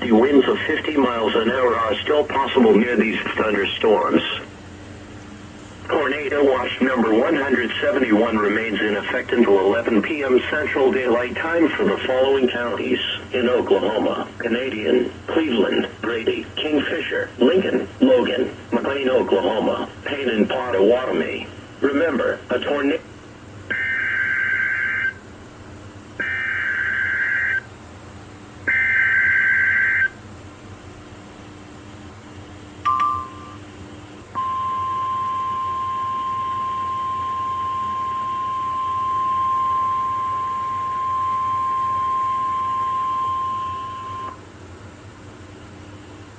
gusty winds of 50 miles an hour are still possible near these thunderstorms. Tornado watch number 171 remains in effect until 11 p.m. Central Daylight Time for the following counties in Oklahoma: Canadian, Cleveland, Grady, Kingfisher, Lincoln, Logan, McClain, Oklahoma, Payne and Pottawatomie. Remember, a tornado...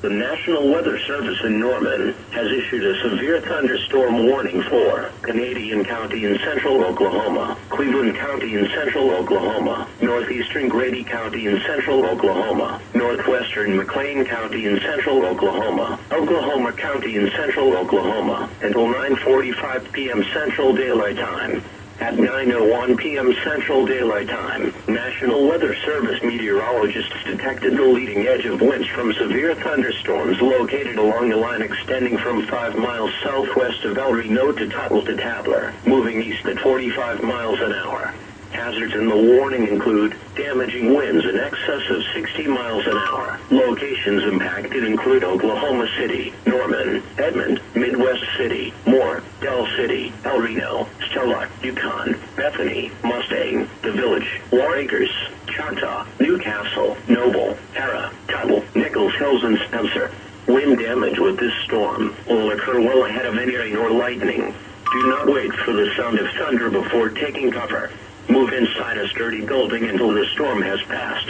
The National Weather Service in Norman has issued a severe thunderstorm warning for Canadian County in central Oklahoma, Cleveland County in central Oklahoma, Northeastern Grady County in central Oklahoma, Northwestern McClain County in central Oklahoma, Oklahoma County in central Oklahoma, until 9:45 p.m. Central Daylight Time. At 9:01 p.m. Central Daylight Time, National Weather Service meteorologists detected the leading edge of winds from severe thunderstorms located along a line extending from 5 miles southwest of El Reno to Tuttle to Tabler, moving east at 45 miles an hour. Hazards in the warning include damaging winds in excess of 60 miles an hour. Locations impacted include Oklahoma City, Norman, Edmond, Midwest City, Moore, Del City, El Reno, Stella, Yukon, Bethany, Mustang, The Village, War Acres, Choctaw, Newcastle, Noble, Tara, Tuttle, Nichols Hills, and Spencer. Wind damage with this storm will occur well ahead of any rain or lightning. Do not wait for the sound of thunder before taking cover. Move inside a sturdy building until the storm has passed.